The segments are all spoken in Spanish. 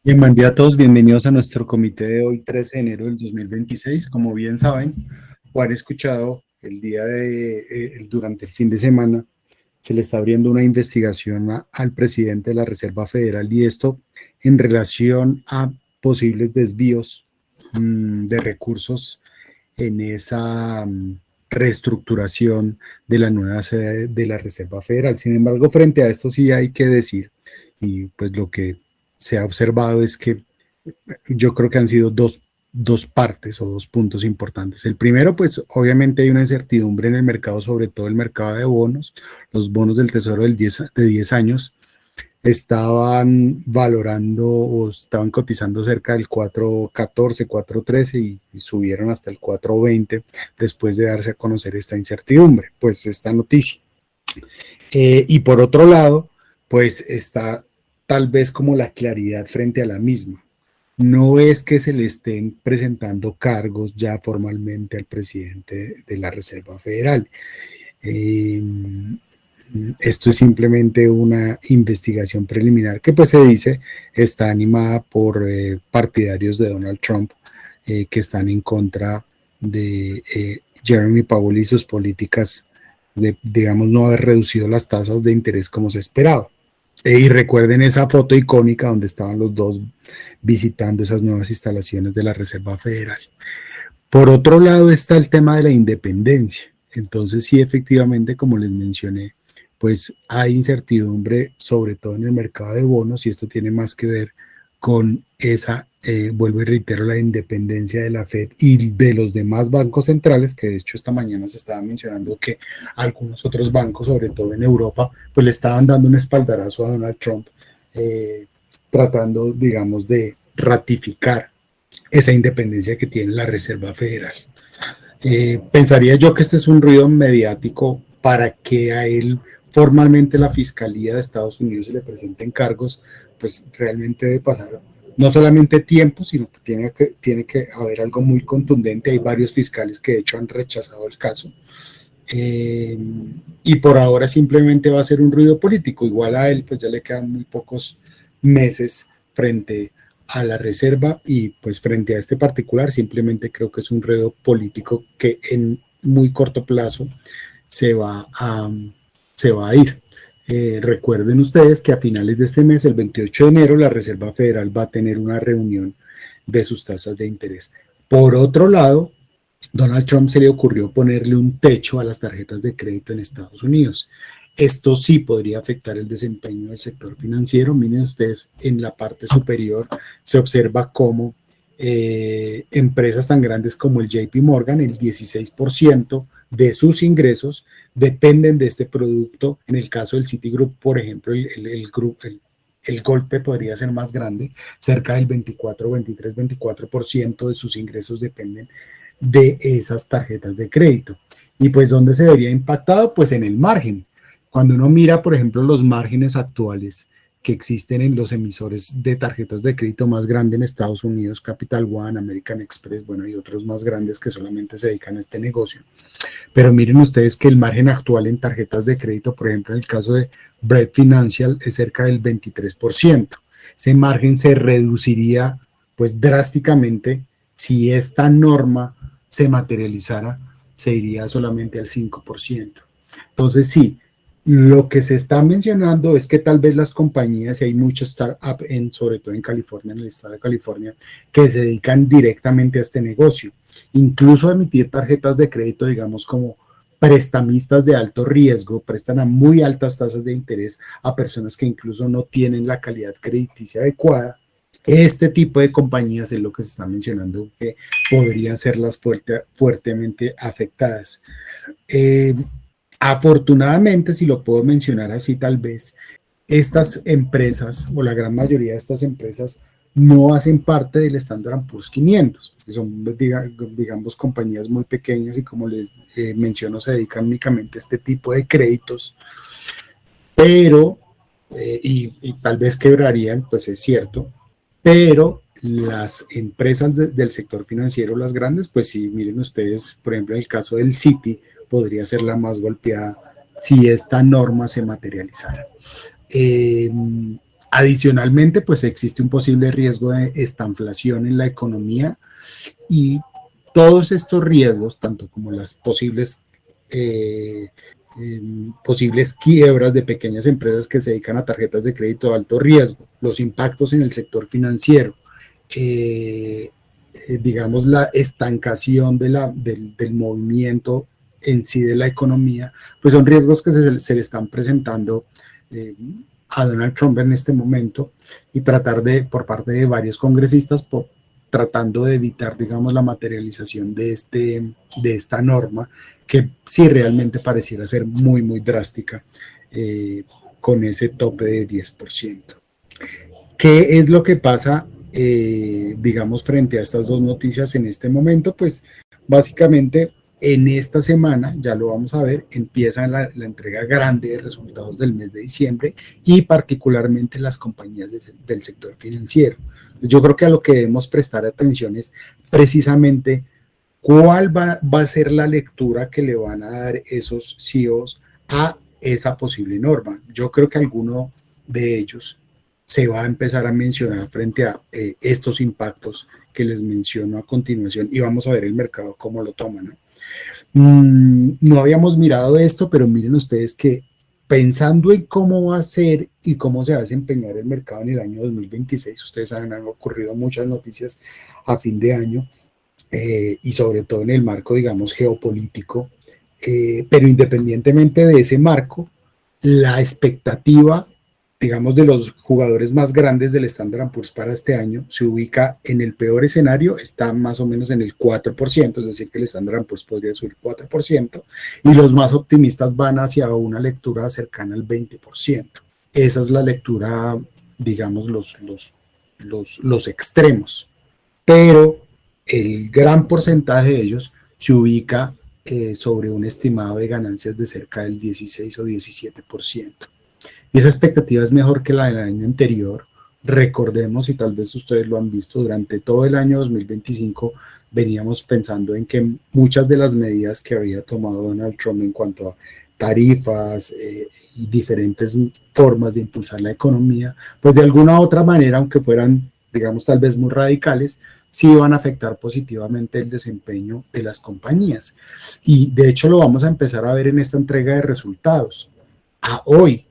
Bien, buen día a todos, bienvenidos a nuestro comité de hoy, 13 de enero del 2026. Como bien saben, o han escuchado, durante el fin de semana se le está abriendo una investigación al presidente de la Reserva Federal y esto en relación a posibles desvíos de recursos en esa reestructuración de la nueva sede de la Reserva Federal. Sin embargo, frente a esto sí hay que decir, y pues lo que se ha observado es que yo creo que han sido dos partes o dos puntos importantes. El primero, pues obviamente hay una incertidumbre en el mercado, sobre todo el mercado de bonos. Los bonos del Tesoro de 10 años estaban valorando o estaban cotizando cerca del 4.14, 4.13 y subieron hasta el 4.20 después de darse a conocer esta incertidumbre, pues esta noticia. Y por otro lado, pues está tal vez como la claridad frente a la misma. No es que se le estén presentando cargos ya formalmente al presidente de la Reserva Federal. Eh, Esto es simplemente una investigación preliminar que pues se dice está animada por partidarios de Donald Trump que están en contra de Jeremy Powell y sus políticas de, digamos, no haber reducido las tasas de interés como se esperaba. Y recuerden esa foto icónica donde estaban los dos visitando esas nuevas instalaciones de la Reserva Federal. Por otro lado está el tema de la independencia. Entonces, sí, efectivamente, como les mencioné, pues hay incertidumbre, sobre todo en el mercado de bonos, y esto tiene más que ver con esa, vuelvo y reitero, la independencia de la Fed y de los demás bancos centrales, que de hecho esta mañana se estaba mencionando que algunos otros bancos, sobre todo en Europa, pues le estaban dando un espaldarazo a Donald Trump, eh, tratando, digamos, de ratificar esa independencia que tiene la Reserva Federal. Pensaría yo que este es un ruido mediático para que a él formalmente la Fiscalía de Estados Unidos se le presenten cargos, pues realmente debe pasar no solamente tiempo, sino que tiene que haber algo muy contundente. Hay varios fiscales que de hecho han rechazado el caso. Eh, y por ahora simplemente va a ser un ruido político. Igual a él, pues ya le quedan muy pocos meses frente a la reserva y pues frente a este particular simplemente creo que es un ruido político que en muy corto plazo se va a, se va a ir. Recuerden ustedes que a finales de este mes, el 28 de enero, la Reserva Federal va a tener una reunión de sus tasas de interés. Por otro lado, Donald Trump se le ocurrió ponerle un techo a las tarjetas de crédito en Estados Unidos. Esto sí podría afectar el desempeño del sector financiero. Miren ustedes, en la parte superior se observa cómo empresas tan grandes como el JP Morgan, el 16% de sus ingresos dependen de este producto. En el caso del Citigroup, por ejemplo, el golpe podría ser más grande, cerca del 24, 23, 24% de sus ingresos dependen de esas tarjetas de crédito. Y pues, ¿dónde se vería impactado? Pues en el margen. Cuando uno mira, por ejemplo, los márgenes actuales que existen en los emisores de tarjetas de crédito más grandes en Estados Unidos, Capital One, American Express, bueno, y otros más grandes que solamente se dedican a este negocio. Pero miren ustedes que el margen actual en tarjetas de crédito, por ejemplo, en el caso de Bread Financial, es cerca del 23%. Ese margen se reduciría pues drásticamente si esta norma se materializara, se iría solamente al 5%. Entonces, sí, lo que se está mencionando es que tal vez las compañías, y hay muchas startups, sobre todo en California, en el estado de California, que se dedican directamente a este negocio, incluso a emitir tarjetas de crédito, digamos, como prestamistas de alto riesgo, prestan a muy altas tasas de interés a personas que incluso no tienen la calidad crediticia adecuada. Este tipo de compañías es lo que se está mencionando que podrían ser las fuertemente afectadas. Eh, Afortunadamente, si lo puedo mencionar así, tal vez, estas empresas o la gran mayoría de estas empresas no hacen parte del Standard Poor's 500, que son, digamos, compañías muy pequeñas y como les menciono, se dedican únicamente a este tipo de créditos, pero, y tal vez quebrarían, pues es cierto, pero las empresas del sector financiero, las grandes, pues sí, miren ustedes, por ejemplo, en el caso del Citi, podría ser la más golpeada si esta norma se materializara. Eh, Adicionalmente, pues existe un posible riesgo de estanflación en la economía y todos estos riesgos, tanto como las eh, posibles quiebras de pequeñas empresas que se dedican a tarjetas de crédito de alto riesgo, los impactos en el sector financiero, eh, digamos la estancación del movimiento en sí de la economía, pues son riesgos que se le están presentando eh, a Donald Trump en este momento y tratar por parte de varios congresistas, tratando de evitar, digamos, la materialización de esta norma, que sí realmente pareciera ser muy, muy drástica, con ese tope de 10%. ¿Qué es lo que pasa, digamos, frente a estas dos noticias en este momento? Pues básicamente en esta semana, ya lo vamos a ver, empieza la entrega grande de resultados del mes de diciembre y particularmente las compañías del sector financiero. Yo creo que a lo que debemos prestar atención es precisamente cuál va a ser la lectura que le van a dar esos CEOs a esa posible norma. Yo creo que alguno de ellos se va a empezar a mencionar frente a estos impactos que les menciono a continuación y vamos a ver el mercado cómo lo toma, ¿no? No habíamos mirado esto, pero miren ustedes que pensando en cómo va a ser y cómo se va a desempeñar el mercado en el año 2026, ustedes saben, han ocurrido muchas noticias a fin de año, y sobre todo en el marco, digamos, geopolítico, pero independientemente de ese marco, la expectativa, digamos, de los jugadores más grandes del Standard & Poor's para este año se ubica en el peor escenario, está más o menos en el 4%, es decir, que el Standard & Poor's podría subir 4%, y los más optimistas van hacia una lectura cercana al 20%. Esa es la lectura, digamos, los extremos, pero el gran porcentaje de ellos se ubica sobre un estimado de ganancias de cerca del 16 o 17%. Y esa expectativa es mejor que la del año anterior. Recordemos, y tal vez ustedes lo han visto, durante todo el año 2025 veníamos pensando en que muchas de las medidas que había tomado Donald Trump en cuanto a tarifas y diferentes formas de impulsar la economía, pues de alguna u otra manera, aunque fueran, digamos, tal vez muy radicales, sí van a afectar positivamente el desempeño de las compañías. Y de hecho lo vamos a empezar a ver en esta entrega de resultados. A hoy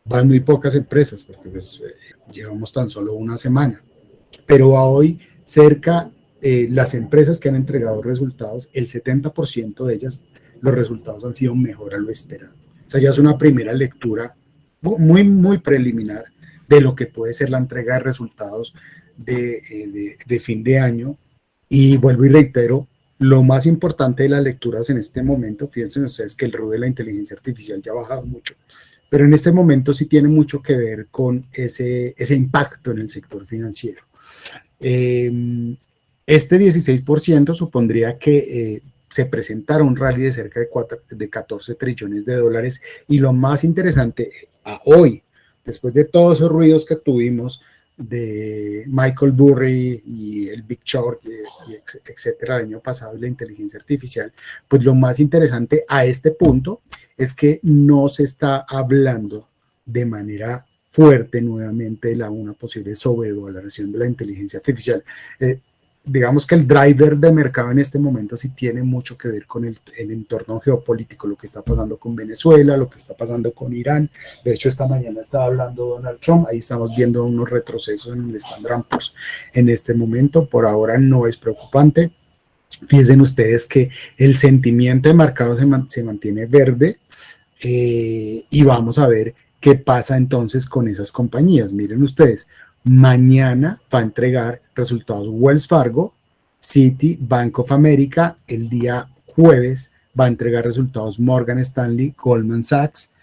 van muy pocas empresas, porque pues, llevamos tan solo una semana, pero a hoy cerca las empresas que han entregado resultados, el 70% de ellas, los resultados han sido mejor a lo esperado. O sea, ya es una primera lectura muy, muy preliminar de lo que puede ser la entrega de resultados de fin de año. Y vuelvo y reitero, lo más importante de las lecturas en este momento, fíjense ustedes que el rubro de la inteligencia artificial ya ha bajado mucho, pero en este momento sí tiene mucho que ver con ese impacto en el sector financiero. Este 16% supondría que se presentara un rally de cerca de 14 trillones de dólares, y lo más interesante a hoy, después de todos esos ruidos que tuvimos de Michael Burry y el Big Short, etcétera, el año pasado, y la inteligencia artificial, pues lo más interesante a este punto es que no se está hablando de manera fuerte nuevamente de una posible sobrevaloración de la inteligencia artificial. Digamos que el driver de mercado en este momento sí tiene mucho que ver con el entorno geopolítico, lo que está pasando con Venezuela, lo que está pasando con Irán. De hecho, esta mañana estaba hablando Donald Trump, ahí estamos viendo unos retrocesos en el Standard & Poor's en este momento. Por ahora no es preocupante. Fíjense ustedes que el sentimiento de mercado se mantiene verde, y vamos a ver qué pasa entonces con esas compañías. Miren ustedes, mañana va a entregar resultados Wells Fargo, Citi, Bank of America. El día jueves va a entregar resultados Morgan Stanley, Goldman Sachs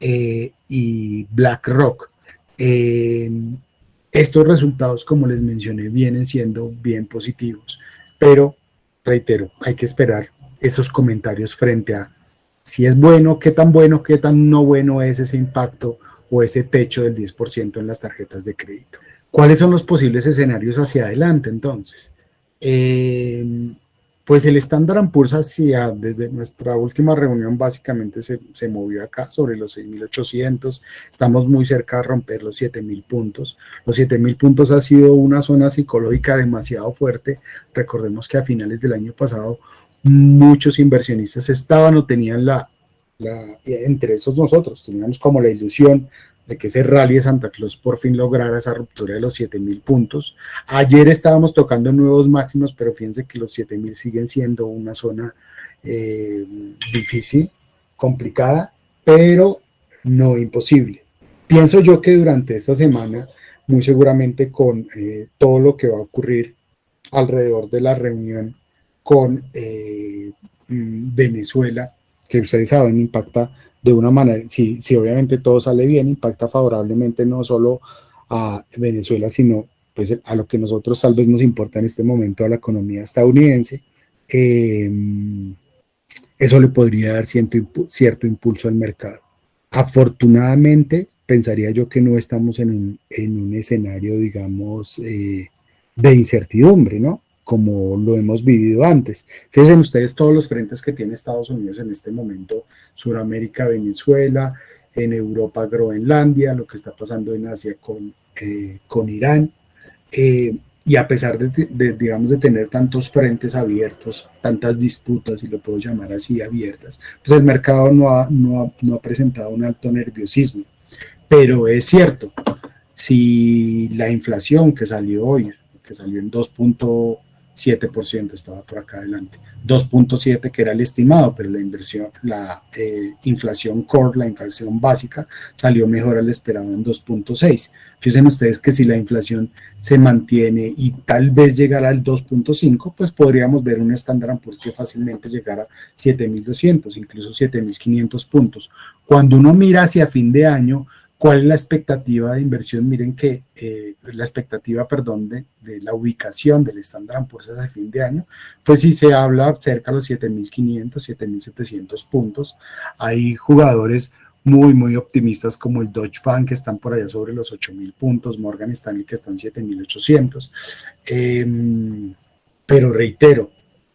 y BlackRock. Estos resultados, como les mencioné, vienen siendo bien positivos, pero reitero, hay que esperar esos comentarios frente a si es bueno, qué tan no bueno es ese impacto o ese techo del 10% en las tarjetas de crédito. ¿Cuáles son los posibles escenarios hacia adelante entonces? Pues el Standard Poor's hacia, desde nuestra última reunión básicamente se movió acá sobre los 6.800, estamos muy cerca de romper los 7.000 puntos. Los 7.000 puntos ha sido una zona psicológica demasiado fuerte. Recordemos que a finales del año pasado muchos inversionistas estaban o tenían entre esos nosotros, teníamos como la ilusión de que ese rally de Santa Claus por fin lograra esa ruptura de los 7.000 puntos. Ayer estábamos tocando nuevos máximos, pero fíjense que los 7.000 siguen siendo una zona difícil, complicada, pero no imposible. Pienso yo que durante esta semana, muy seguramente con todo lo que va a ocurrir alrededor de la reunión con Venezuela, que ustedes saben impacta de una manera, si obviamente todo sale bien, impacta favorablemente no solo a Venezuela, sino pues a lo que nosotros tal vez nos importa en este momento, a la economía estadounidense. Eso le podría dar cierto impulso al mercado. Afortunadamente, pensaría yo que no estamos en un escenario, digamos, de incertidumbre, ¿no? Como lo hemos vivido antes. Fíjense ustedes todos los frentes que tiene Estados Unidos en este momento, Suramérica, Venezuela, en Europa, Groenlandia, lo que está pasando en Asia con Irán. Y a pesar digamos, de tener tantos frentes abiertos, tantas disputas, si lo puedo llamar así, abiertas, pues el mercado no ha presentado un alto nerviosismo. Pero es cierto, si la inflación que salió hoy, que salió en 2.7%, estaba por acá adelante, 2.7 que era el estimado, pero la inflación core, la inflación básica, salió mejor al esperado en 2.6. Fíjense ustedes que si la inflación se mantiene y tal vez llegara al 2.5, pues podríamos ver un Standard & Poor's que fácilmente llegara a 7.200, incluso 7.500 puntos. Cuando uno mira hacia fin de año, ¿cuál es la expectativa de inversión? Miren que la expectativa, perdón, de la ubicación del Standard & Poor's hacia fin de año, pues si se habla cerca de los 7.500, 7.700 puntos. Hay jugadores muy optimistas como el Deutsche Bank, que están por allá sobre los 8.000 puntos, Morgan Stanley, que están 7.800. Pero reitero,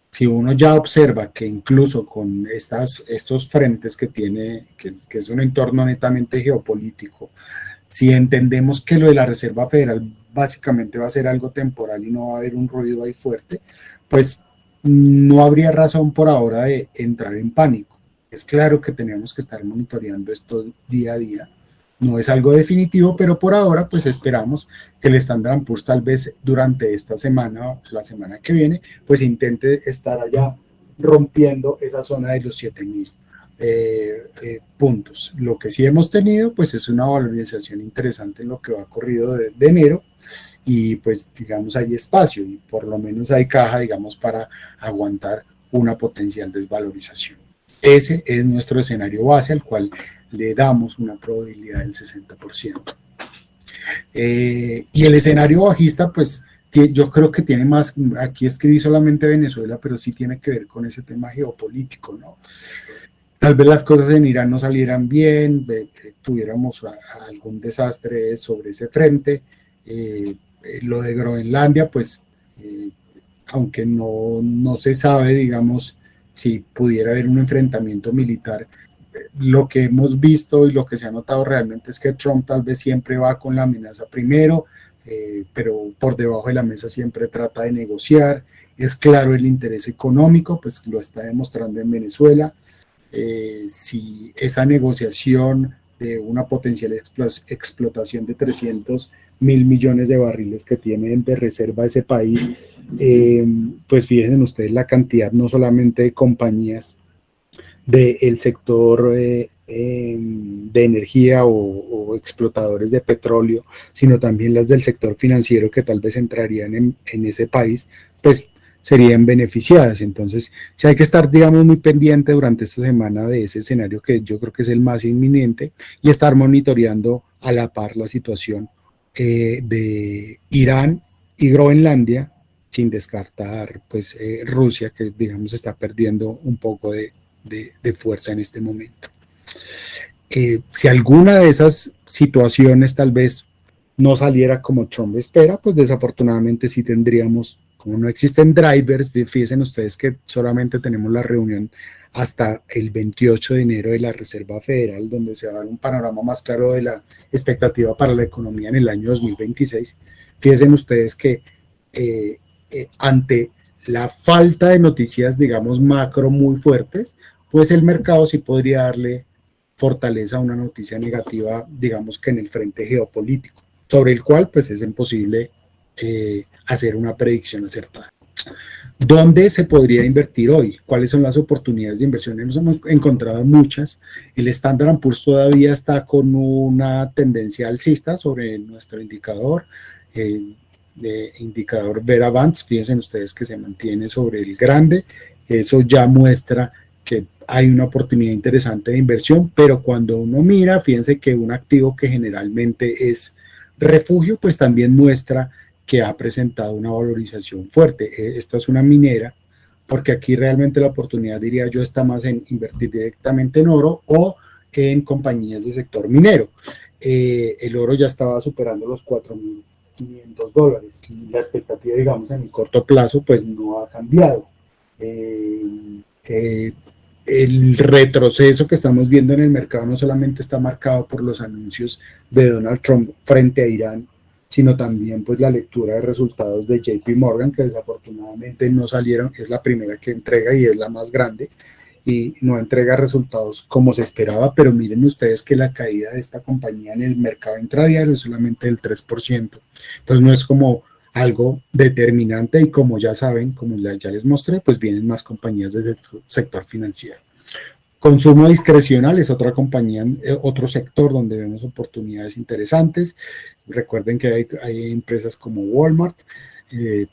si uno ya observa que incluso con estos frentes que tiene, que es un entorno netamente geopolítico, si entendemos que lo de la Reserva Federal básicamente va a ser algo temporal y no va a haber un ruido ahí fuerte, pues no habría razón por ahora de entrar en pánico. Es claro que tenemos que estar monitoreando esto día a día. No es algo definitivo, pero por ahora pues esperamos que el Standard & Poor's tal vez durante esta semana o la semana que viene pues intente estar allá rompiendo esa zona de los 7.000 puntos. Lo que sí hemos tenido pues es una valorización interesante en lo que va corrido de enero y pues digamos hay espacio y por lo menos hay caja digamos para aguantar una potencial desvalorización. Ese es nuestro escenario base al cual le damos una probabilidad del 60%. Y el escenario bajista, pues yo creo que tiene más, aquí escribí solamente Venezuela, pero sí tiene que ver con ese tema geopolítico, ¿no? Tal vez las cosas en Irán no salieran bien, tuviéramos algún desastre sobre ese frente. Lo de Groenlandia, pues, aunque no se sabe, digamos, si pudiera haber un enfrentamiento militar, lo que hemos visto y lo que se ha notado realmente es que Trump tal vez siempre va con la amenaza primero, pero por debajo de la mesa siempre trata de negociar. Es claro el interés económico, pues lo está demostrando en Venezuela. Si esa negociación de una potencial explotación de 300.000 millones de barriles que tiene de reserva ese país, pues fíjense ustedes la cantidad no solamente de compañías del sector de energía o explotadores de petróleo, sino también las del sector financiero que tal vez entrarían en ese país, pues serían beneficiadas. Entonces, sí hay que estar, digamos, muy pendiente durante esta semana de ese escenario que yo creo que es el más inminente y estar monitoreando a la par la situación de Irán y Groenlandia, sin descartar pues Rusia, que digamos está perdiendo un poco de fuerza en este momento. Si alguna de esas situaciones tal vez no saliera como Trump espera, pues desafortunadamente sí tendríamos Como no existen drivers, fíjense ustedes que solamente tenemos la reunión hasta el 28 de enero de la Reserva Federal, donde se va a dar un panorama más claro de la expectativa para la economía en el año 2026. Fíjense ustedes que ante la falta de noticias, digamos, macro muy fuertes, pues el mercado sí podría darle fortaleza a una noticia negativa, digamos que en el frente geopolítico, sobre el cual pues es imposible hacer una predicción acertada. ¿Dónde se podría invertir hoy? ¿Cuáles son las oportunidades de inversión? Hemos encontrado muchas. El Standard & Poor's todavía está con una tendencia alcista sobre nuestro indicador. De indicador Vera Vance, fíjense ustedes que se mantiene sobre el grande. Eso ya muestra que hay una oportunidad interesante de inversión, pero cuando uno mira, fíjense que un activo que generalmente es refugio, pues también muestra que ha presentado una valorización fuerte. Esta es una minera, porque aquí realmente la oportunidad, diría yo, está más en invertir directamente en oro o en compañías de sector minero. El oro ya estaba superando los $4.500 y la expectativa, digamos, en el corto plazo, pues no ha cambiado. El retroceso que estamos viendo en el mercado no solamente está marcado por los anuncios de Donald Trump frente a Irán, sino también pues la lectura de resultados de JP Morgan, que desafortunadamente no salieron, es la primera que entrega y es la más grande, y no entrega resultados como se esperaba, pero miren ustedes que la caída de esta compañía en el mercado intradiario es solamente del 3%, entonces no es como algo determinante y como ya saben, como ya les mostré, pues vienen más compañías del sector financiero. Consumo discrecional es otra compañía, otro sector donde vemos oportunidades interesantes. Recuerden que hay empresas como Walmart,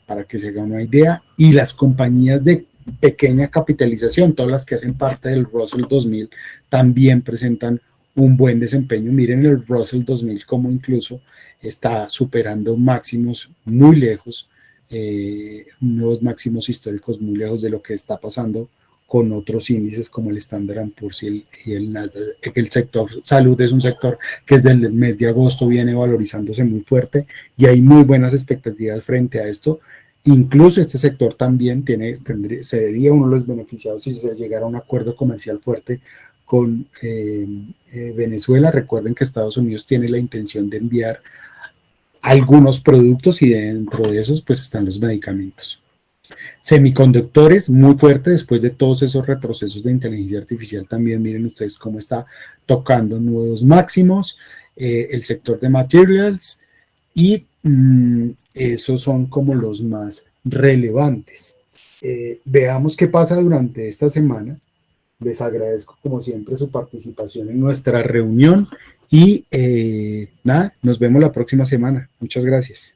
para que se hagan una idea, y las compañías de pequeña capitalización, todas las que hacen parte del Russell 2000, también presentan un buen desempeño. Miren el Russell 2000 como incluso está superando máximos muy lejos, nuevos máximos históricos muy lejos de lo que está pasando con otros índices como el Standard & Poor's y el Nasdaq. El sector salud es un sector que desde el mes de agosto viene valorizándose muy fuerte y hay muy buenas expectativas frente a esto. Incluso este sector también sería uno de los beneficiados si se llegara a un acuerdo comercial fuerte con Venezuela. Recuerden que Estados Unidos tiene la intención de enviar algunos productos y dentro de esos pues están los medicamentos. Semiconductores, muy fuerte después de todos esos retrocesos de inteligencia artificial. También miren ustedes cómo está tocando nuevos máximos. El sector de materials y esos son como los más relevantes. Veamos qué pasa durante esta semana. Les agradezco como siempre su participación en nuestra reunión y nada, nos vemos la próxima semana. Muchas gracias.